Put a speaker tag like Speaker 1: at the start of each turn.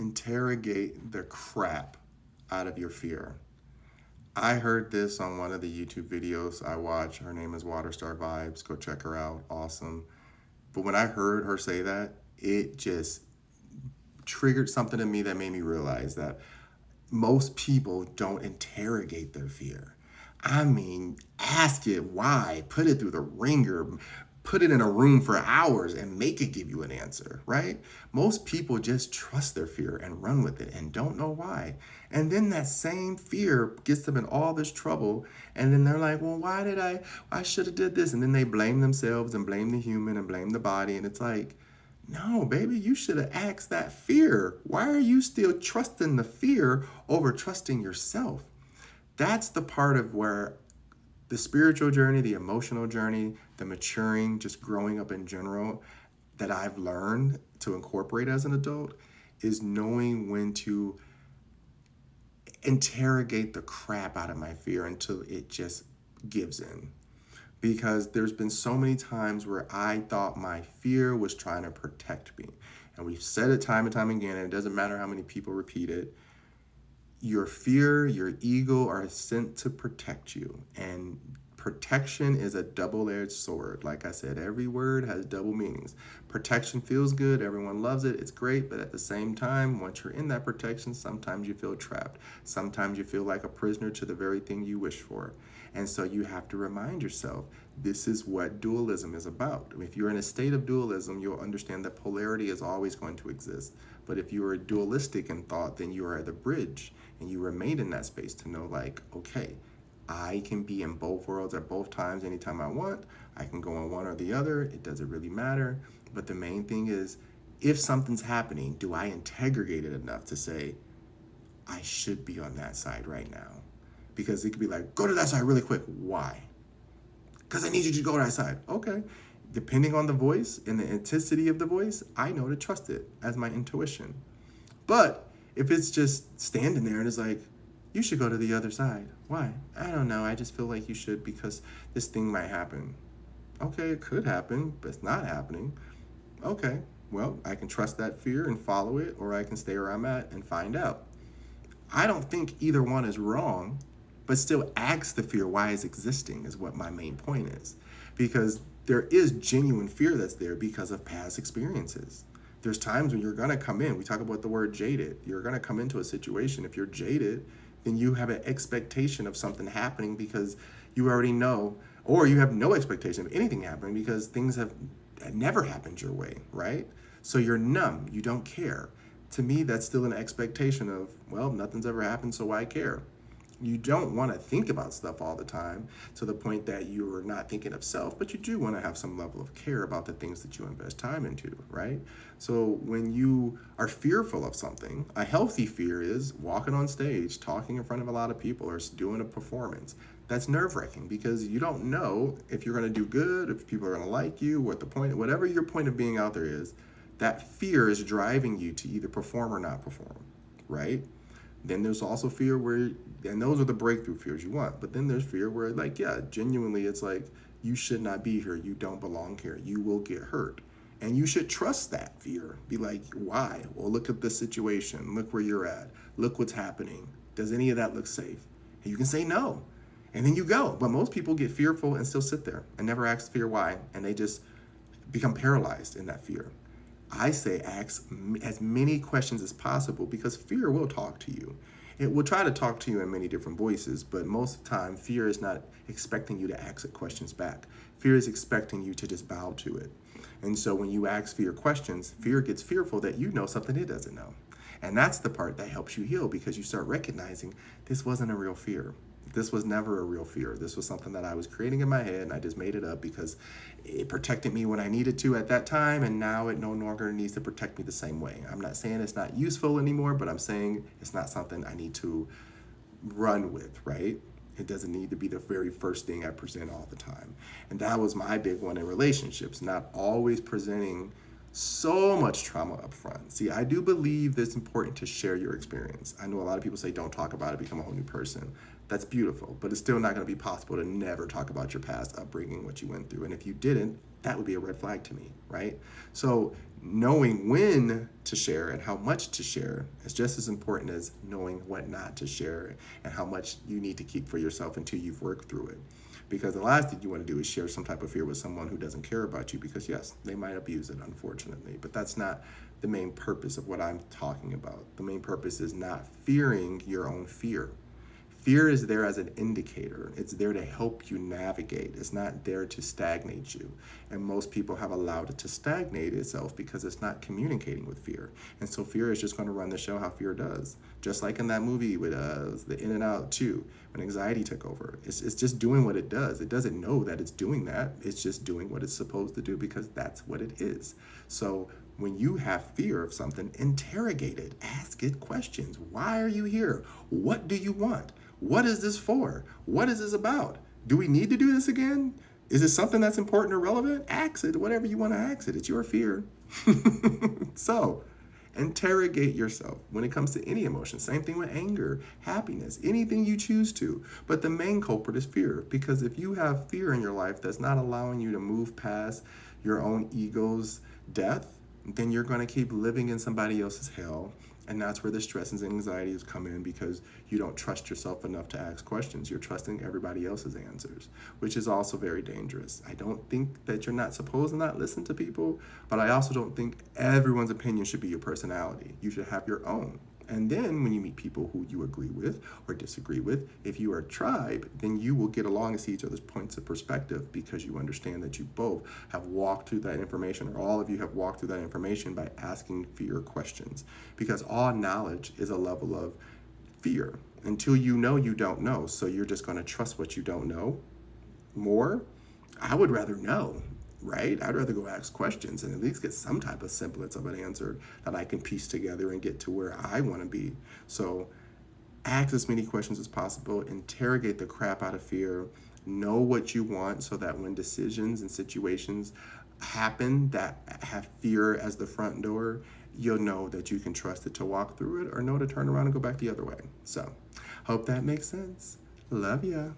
Speaker 1: interrogate the crap out of your fear. I heard this on one of the YouTube videos I watch. Her name is Waterstar Vibes. Go check her out. Awesome. But when I heard her say that, it just triggered something in me that made me realize that most people don't interrogate their fear. I mean, ask it why, put it through the ringer, put it in a room for hours and make it give you an answer, right? Most people just trust their fear and run with it and don't know why. And then that same fear gets them in all this trouble. And then they're like, well, I should have did this. And then they blame themselves and blame the human and blame the body. And it's like, no, baby, you should have asked that fear. Why are you still trusting the fear over trusting yourself? That's the part of where the spiritual journey, the emotional journey, the maturing, just growing up in general, that I've learned to incorporate as an adult is knowing when to interrogate the crap out of my fear until it just gives in. Because there's been so many times where I thought my fear was trying to protect me. And we've said it time and time again, and it doesn't matter how many people repeat it. Your fear, your ego are sent to protect you. And protection is a double-edged sword. Like I said, every word has double meanings. Protection feels good. Everyone loves it. It's great. But at the same time, once you're in that protection, sometimes you feel trapped. Sometimes you feel like a prisoner to the very thing you wish for. And so you have to remind yourself, this is what dualism is about. If you're in a state of dualism, you'll understand that polarity is always going to exist. But if you are dualistic in thought, then you are at the bridge and you remain in that space to know like, okay, I can be in both worlds at both times anytime I want. I can go on one or the other. It doesn't really matter. But the main thing is, if something's happening, do I interrogate it enough to say, I should be on that side right now? Because it could be like, go to that side really quick. Why? Because I need you to go to that side. Okay. Depending on the voice and the intensity of the voice, I know to trust it as my intuition. But if it's just standing there and it's like, you should go to the other side. Why? I don't know. I just feel like you should because this thing might happen. Okay, it could happen, but it's not happening. Okay, well, I can trust that fear and follow it, or I can stay where I'm at and find out. I don't think either one is wrong, but still ask the fear why it's existing is what my main point is. Because there is genuine fear that's there because of past experiences. There's times when you're going to come in. We talk about the word jaded. You're going to come into a situation. If you're jaded, then you have an expectation of something happening because you already know, or you have no expectation of anything happening because things have never happened your way, right? So you're numb. You don't care. To me, that's still an expectation of, well, nothing's ever happened, so why care? You don't want to think about stuff all the time to the point that you're not thinking of self, but you do want to have some level of care about the things that you invest time into, right? So when you are fearful of something, a healthy fear is walking on stage, talking in front of a lot of people, or doing a performance. That's nerve-wracking because you don't know if you're going to do good, if people are going to like you, what the point, whatever your point of being out there is, that fear is driving you to either perform or not perform, right? Then there's also fear where, and those are the breakthrough fears you want. But then there's fear where, like, yeah, genuinely, it's like, you should not be here. You don't belong here. You will get hurt. And you should trust that fear. Be like, why? Well, look at the situation. Look where you're at. Look what's happening. Does any of that look safe? And you can say no. And then you go. But most people get fearful and still sit there and never ask fear why. And they just become paralyzed in that fear. I say ask as many questions as possible because fear will talk to you. It will try to talk to you in many different voices, but most of the time, fear is not expecting you to ask it questions back. Fear is expecting you to just bow to it. And so when you ask fear questions, fear gets fearful that you know something it doesn't know. And that's the part that helps you heal because you start recognizing this wasn't a real fear. This was never a real fear. This was something that I was creating in my head and I just made it up because it protected me when I needed to at that time, and now it no longer needs to protect me the same way. I'm not saying it's not useful anymore, but I'm saying it's not something I need to run with, right? It doesn't need to be the very first thing I present all the time. And that was my big one in relationships, not always presenting so much trauma up front. See, I do believe that it's important to share your experience. I know a lot of people say don't talk about it, become a whole new person. That's beautiful, but it's still not going to be possible to never talk about your past upbringing, what you went through. And if you didn't, that would be a red flag to me, right? So Knowing when to share and how much to share is just as important as knowing what not to share and how much you need to keep for yourself until you've worked through it. Because the last thing you want to do is share some type of fear with someone who doesn't care about you, because yes, they might abuse it, unfortunately, but that's not the main purpose of what I'm talking about. The main purpose is not fearing your own fear. Fear is there as an indicator. It's there to help you navigate. It's not there to stagnate you. And most people have allowed it to stagnate itself because it's not communicating with fear. And so fear is just going to run the show how fear does. Just like in that movie with the In and Out 2, when anxiety took over. It's just doing what it does. It doesn't know that it's doing that. It's just doing what it's supposed to do because that's what it is. So when you have fear of something, interrogate it. Ask it questions. Why are you here? What do you want? What is this for? What is this about? Do we need to do this again? Is it something that's important or relevant? Ask it, whatever you want to ask it. It's your fear. So, interrogate yourself when it comes to any emotion. Same thing with anger, happiness, anything you choose to. But the main culprit is fear, because if you have fear in your life that's not allowing you to move past your own ego's death, then you're going to keep living in somebody else's hell. And that's where the stress and anxieties come in, because you don't trust yourself enough to ask questions. You're trusting everybody else's answers, which is also very dangerous. I don't think that you're not supposed to not listen to people, but I also don't think everyone's opinion should be your personality. You should have your own. And then when you meet people who you agree with or disagree with, if you are a tribe, then you will get along and see each other's points of perspective, because you understand that you both have walked through that information, or all of you have walked through that information by asking fear questions. Because all knowledge is a level of fear. Until you know, you don't know. So you're just going to trust what you don't know more. I would rather know. Right? I'd rather go ask questions and at least get some type of semblance of an answer that I can piece together and get to where I want to be. So ask as many questions as possible, interrogate the crap out of fear, know what you want, so that when decisions and situations happen that have fear as the front door, you'll know that you can trust it to walk through it, or know to turn around and go back the other way. So hope that makes sense. Love ya.